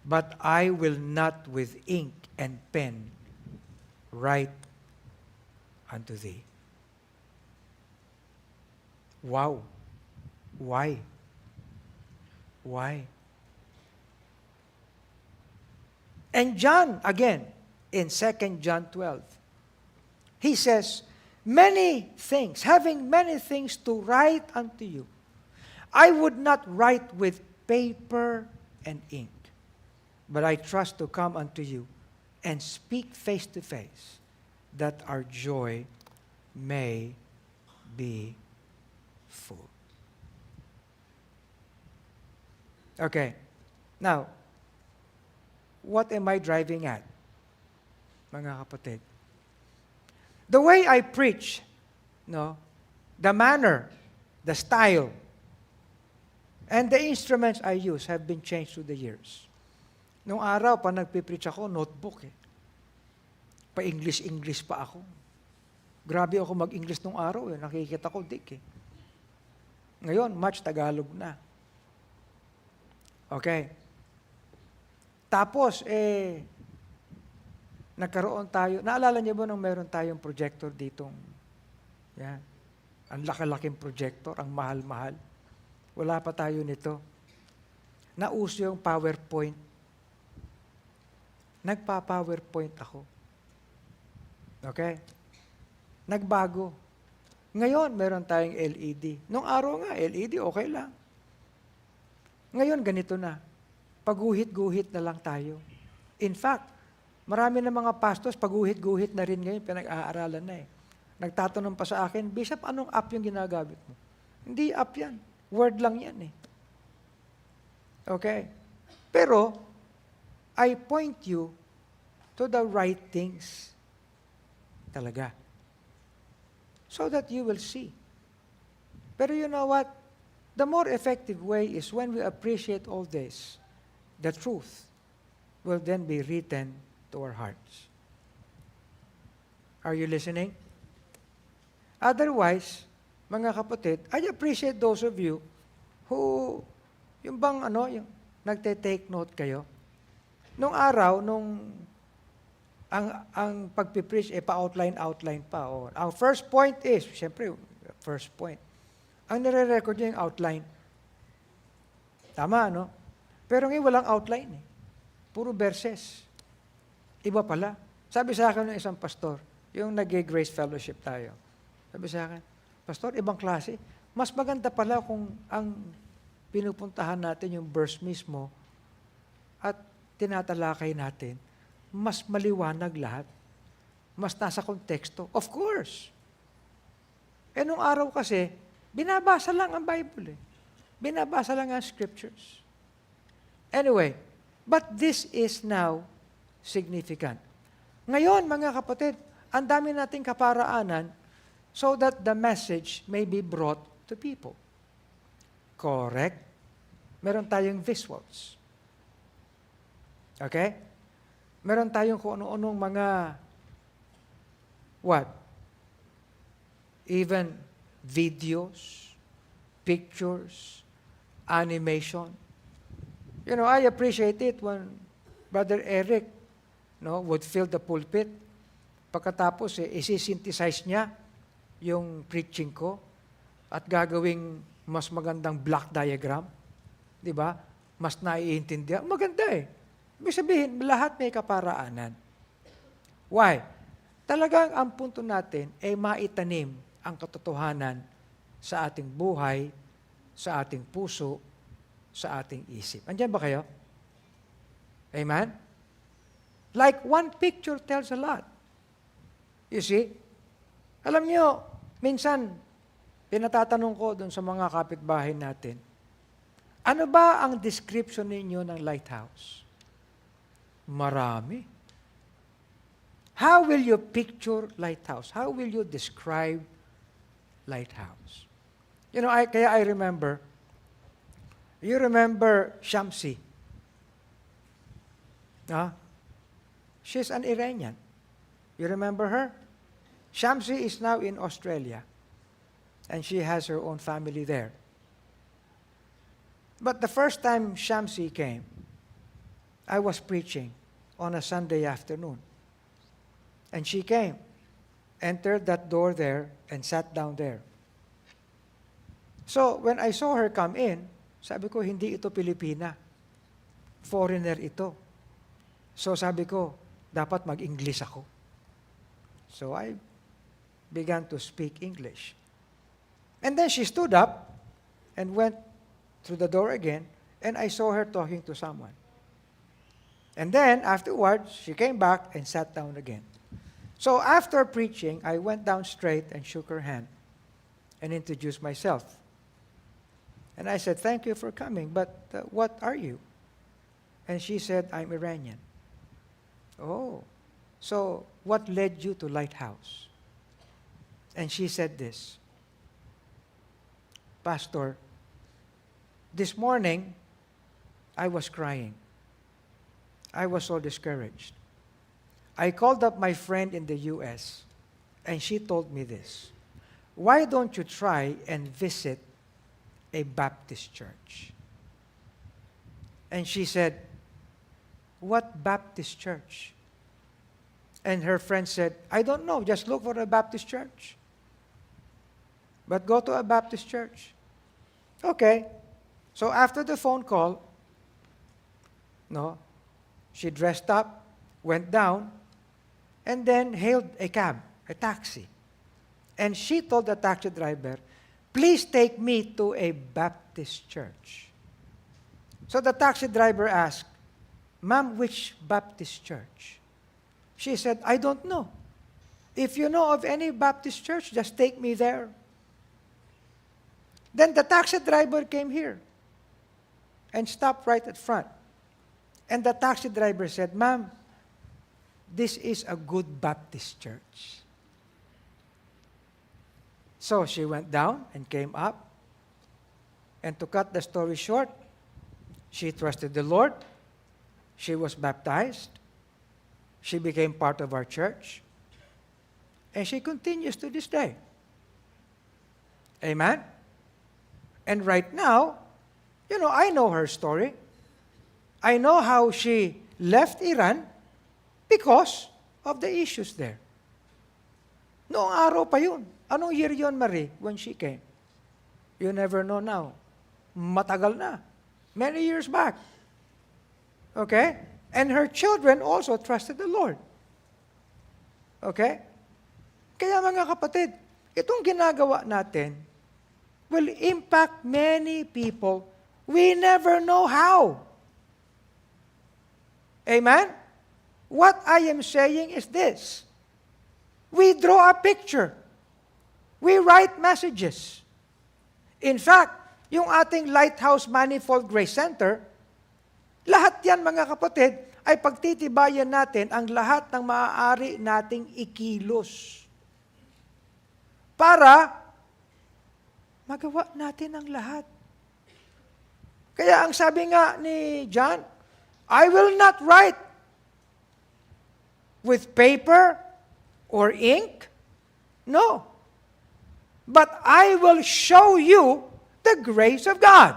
but I will not with ink and pen write unto thee. Wow. Why? Why? And John, again, in 2 John 12, he says, many things, having many things to write unto you, I would not write with paper and ink, but I trust to come unto you and speak face to face, that our joy may be full. Okay. Now, what am I driving at, mga kapatid? The way I preach, no, the manner, the style, and the instruments I use have been changed through the years. Nung araw, pa nagpipreach ako, notebook eh. Pa-English pa ako. Grabe ako mag-English nung araw eh. Nakikita ko, dik eh. Ngayon, much Tagalog na. Okay. Tapos, nagkaroon tayo, naalala niyo ba nung meron tayong projector ditong, yan, ang laki-laking projector, ang mahal-mahal. Wala pa tayo nito. Nauso yung PowerPoint. Nagpa-PowerPoint ako. Okay? Nagbago. Ngayon, meron tayong LED. Nung araw nga, LED, okay lang. Ngayon, ganito na. Paguhit-guhit na lang tayo. In fact, marami na mga pastors, paguhit-guhit na rin ngayon, pinag-aaralan na eh. Nagtatanong pa sa akin, Bishop, anong app yung ginagamit mo? Hindi app yan. Word lang yan eh. Okay? Pero, I point you to the right things talaga. So that you will see. Pero you know what? The more effective way is when we appreciate all this, the truth will then be written to our hearts. Are you listening? Otherwise, mga kapatid, I appreciate those of you who, yung bang yung nagte-take note kayo. Nung araw, ang pagpipreach, pa-outline pa. O. Ang first point is, siyempre, first point. Ang nire-record niya yung outline. Tama, no? Pero ngayon walang outline eh. Puro verses. Iba pala. Sabi sa akin ng isang pastor, yung nag-Grace Fellowship tayo. Sabi sa akin, Pastor, ibang klase. Mas maganda pala kung ang pinupuntahan natin yung verse mismo at tinatalakay natin, mas maliwanag lahat. Mas nasa konteksto. Of course. Nung araw kasi, binabasa lang ang Bible eh. Binabasa lang ang scriptures. Anyway, but this is now significant. Ngayon, mga kapatid, ang dami nating kaparaanan so that the message may be brought to people. Correct? Meron tayong visuals. Okay? Meron tayong kung ano-anong mga even videos, pictures, animation. You know, I appreciate it when Brother Eric would fill the pulpit. Pagkatapos, isi-synthesize niya yung preaching ko at gagawing mas magandang block diagram. Di ba? Mas naiintindihan. Maganda eh. Ibig sabihin, lahat may kaparaanan. Why? Talagang ang punto natin ay maitanim ang katotohanan sa ating buhay, sa ating puso, sa ating isip. Andiyan ba kayo? Amen? Like one picture tells a lot. You see? Alam niyo, minsan, pinatatanong ko dun sa mga kapitbahay natin, ano ba ang description ninyo ng lighthouse? Marami. How will you picture lighthouse? How will you describe lighthouse? You know, kaya I remember, you remember Shamsi? She's an Iranian. You remember her? Shamsi is now in Australia, and she has her own family there. But the first time Shamsi came, I was preaching on a Sunday afternoon. And she came, entered that door there, and sat down there. So, when I saw her come in, sabi ko, hindi ito Pilipina. Foreigner ito. So, sabi ko, dapat mag-English ako. So, I began to speak English. And then she stood up and went through the door again, and I saw her talking to someone. And then, afterwards, she came back and sat down again. So, after preaching, I went down straight and shook her hand and introduced myself. And I said, thank you for coming, but what are you? And she said, I'm Iranian. Oh, so what led you to Lighthouse? And she said this, Pastor, this morning, I was crying. I was so discouraged. I called up my friend in the U.S., and she told me this. Why don't you try and visit a Baptist church? And she said, what Baptist church? And her friend said, I don't know, just look for a Baptist church. But go to a Baptist church. Okay. So after the phone call, she dressed up, went down, and then hailed a cab, a taxi. And she told the taxi driver, please take me to a Baptist church. So the taxi driver asked, ma'am, which Baptist church? She said, I don't know. If you know of any Baptist church, just take me there. Then the taxi driver came here and stopped right at front. And the taxi driver said, ma'am, this is a good Baptist church. So she went down and came up. And to cut the story short, she trusted the Lord. She was baptized. She became part of our church. And she continues to this day. Amen? And right now, I know her story. I know how she left Iran because of the issues there. Noong araw pa yun. Anong year yun, Marie, when she came? You never know now. Matagal na. Many years back. Okay? And her children also trusted the Lord. Okay? Kaya mga kapatid, itong ginagawa natin will impact many people. We never know how. Amen? What I am saying is this. We draw a picture. We write messages. In fact, yung ating Lighthouse Manifold Grace Center, lahat yan mga kapatid, ay pagtitibayan natin ang lahat ng maaari nating ikilos para magawa natin ang lahat. Kaya ang sabi nga ni John, I will not write with paper or ink. No. But I will show you the grace of God.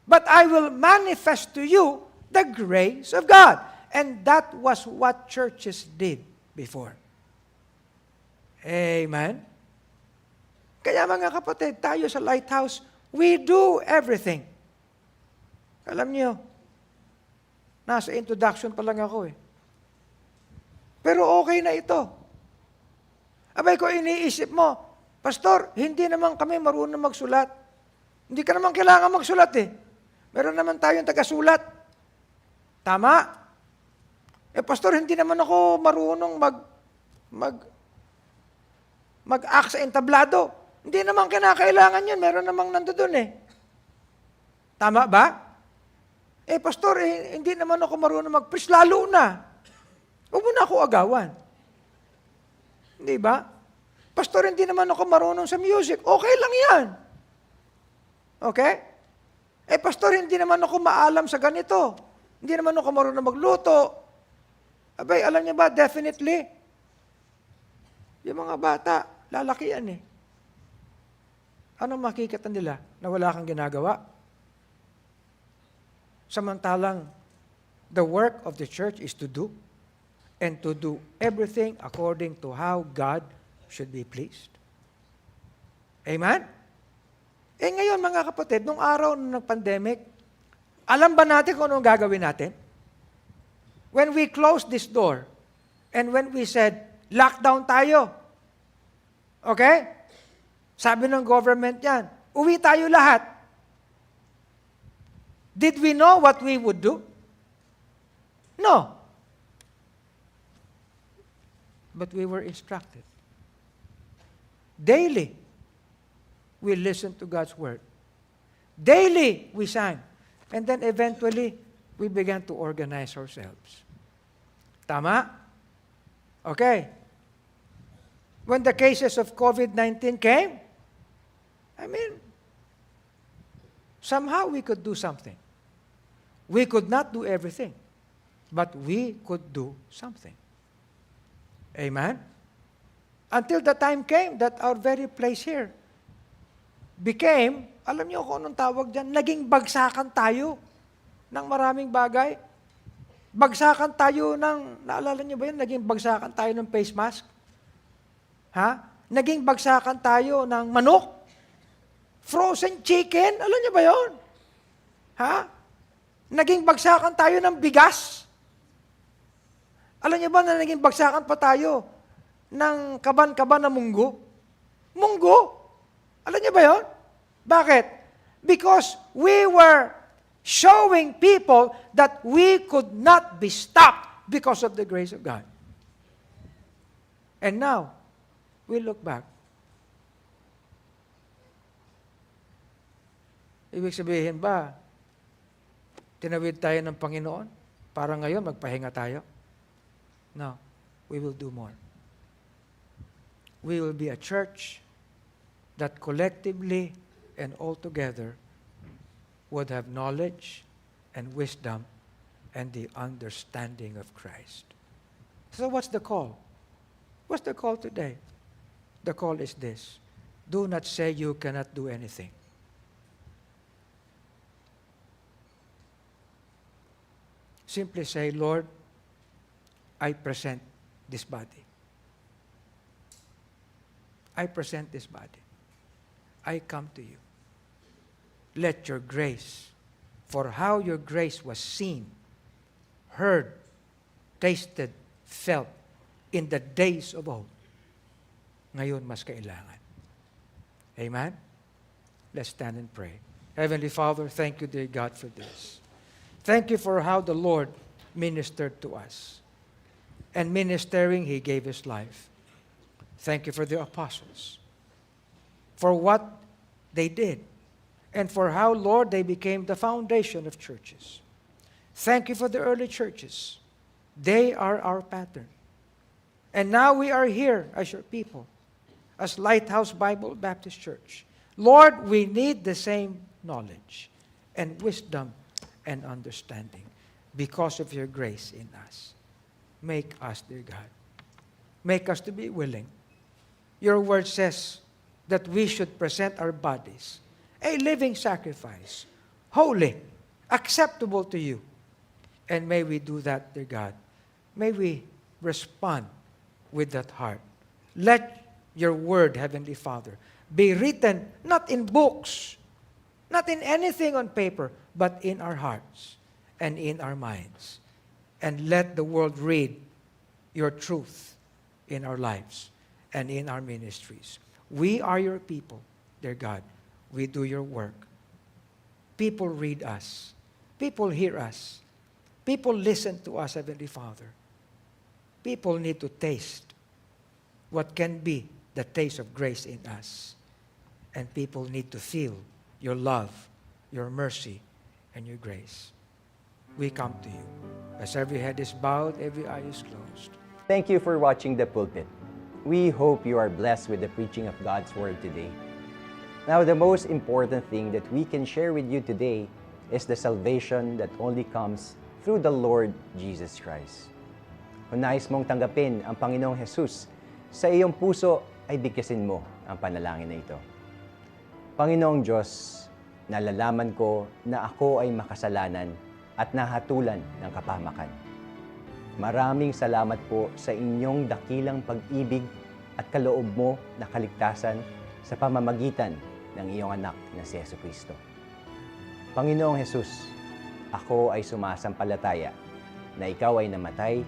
But I will manifest to you the grace of God. And that was what churches did before. Amen? Kaya mga kapatid, tayo sa Lighthouse, we do everything. Alam niyo, nasa introduction pa lang ako eh. Pero okay na ito. Abay ko iniisip mo, Pastor, hindi naman kami marunong magsulat. Hindi ka naman kailangan magsulat eh. Meron naman tayong tagasulat. Tama? Pastor, hindi naman ako marunong mag-act sa entablado. Hindi naman kinakailangan yun. Meron namang nandoon eh. Tama ba? Pastor, hindi naman ako marunong mag-preach. Lalo na. Huwag mo na ako agawan. Hindi ba? Pastor, hindi naman ako marunong sa music. Okay lang yan. Okay? Pastor, hindi naman ako maalam sa ganito. Hindi naman ako marunong magluto. Abay, alam niyo ba, definitely, yung mga bata, lalaki yan eh. Anong makikita nila na wala kang ginagawa? Samantalang, the work of the church is to do, and to do everything according to how God should be pleased. Amen? Eh ngayon mga kapatid, nung araw ng pandemic, alam ba natin kung anong gagawin natin? When we closed this door, and when we said, lockdown tayo, okay? Sabi ng government yan, uwi tayo lahat. Did we know what we would do? No. But we were instructed. Daily, we listened to God's word. Daily, we sang. And then eventually, we began to organize ourselves. Tama? Okay. When the cases of COVID-19 came, somehow we could do something. We could not do everything, but we could do something. Amen? Until the time came that our very place here became, alam niyo kung anong tawag dyan, naging bagsakan tayo ng maraming bagay. Bagsakan tayo ng, naalala niyo ba yun, naging bagsakan tayo ng face mask? Ha? Naging bagsakan tayo ng manok? Frozen chicken? Alam niyo ba yun? Ha? Naging bagsakan tayo ng bigas? Alam niyo ba na naging bagsakan pa tayo ng kaban-kaban na munggo? Munggo? Alam niyo ba yun? Bakit? Because we were showing people that we could not be stopped because of the grace of God. And now, we look back. Ibig sabihin ba, tinawid tayo ng Panginoon para ngayon magpahinga tayo? No, we will do more. We will be a church that collectively and altogether would have knowledge and wisdom and the understanding of Christ. So what's the call? What's the call today? The call is this. Do not say you cannot do anything. Simply say, Lord, I present this body. I present this body. I come to you. Let your grace, for how your grace was seen, heard, tasted, felt in the days of old, ngayon mas kailangan. Amen? Let's stand and pray. Heavenly Father, thank you, dear God, for this. Thank you for how the Lord ministered to us. And ministering, He gave His life. Thank you for the apostles, for what they did, and for how, Lord, they became the foundation of churches. Thank you for the early churches. They are our pattern. And now we are here as your people, as Lighthouse Bible Baptist Church. Lord, we need the same knowledge and wisdom and understanding because of your grace in us. Make us, dear God, make us to be willing. Your word says that we should present our bodies a living sacrifice, holy, acceptable to you. And may we do that, dear God. May we respond with that heart. Let your word, Heavenly Father, be written not in books, not in anything on paper, but in our hearts and in our minds. And let the world read your truth in our lives and in our ministries. We are your people, dear God. We do your work. People read us. People hear us. People listen to us, Heavenly Father. People need to taste what can be the taste of grace in us. And people need to feel your love, your mercy, and your grace. We come to you. As every head is bowed, every eye is closed. Thank you for watching The Pulpit. We hope you are blessed with the preaching of God's Word today. Now, the most important thing that we can share with you today is the salvation that only comes through the Lord Jesus Christ. Kung nais mong tanggapin ang Panginoong Jesus sa iyong puso, ay bigkasin mo ang panalangin na ito. Panginoong Diyos, nalalaman ko na ako ay makasalanan at nahatulan ng kapahamakan. Maraming salamat po sa inyong dakilang pag-ibig at kaloob mo na kaligtasan sa pamamagitan ng iyong anak na si Jesucristo. Panginoong Jesus, ako ay sumasampalataya na ikaw ay namatay,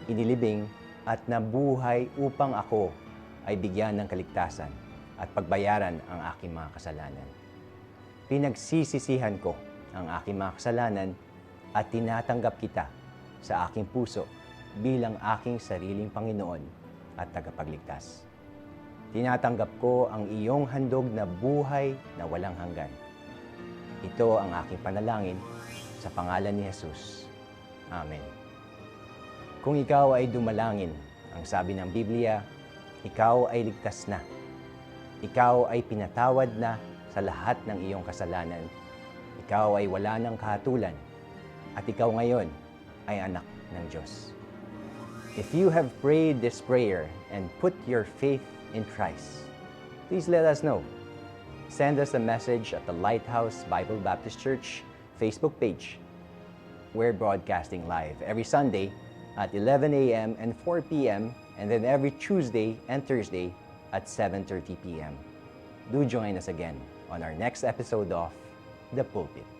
inilibing at nabuhay upang ako ay bigyan ng kaligtasan at pagbayaran ang aking mga kasalanan. Pinagsisisihan ko ang aking mga kasalanan at tinatanggap kita sa aking puso bilang aking sariling Panginoon at tagapagligtas. Tinatanggap ko ang iyong handog na buhay na walang hanggan. Ito ang aking panalangin sa pangalan ni Jesus. Amen. Kung ikaw ay dumalangin, ang sabi ng Biblia, ikaw ay ligtas na. Ikaw ay pinatawad na sa lahat ng iyong kasalanan. Ikaw ay wala ng kahatulan. At ikaw ngayon ay anak ng Diyos. If you have prayed this prayer and put your faith in Christ, please let us know. Send us a message at the Lighthouse Bible Baptist Church Facebook page. We're broadcasting live every Sunday at 11 a.m. and 4 p.m. and then every Tuesday and Thursday at 7:30 p.m. Do join us again on our next episode of The Pulpit.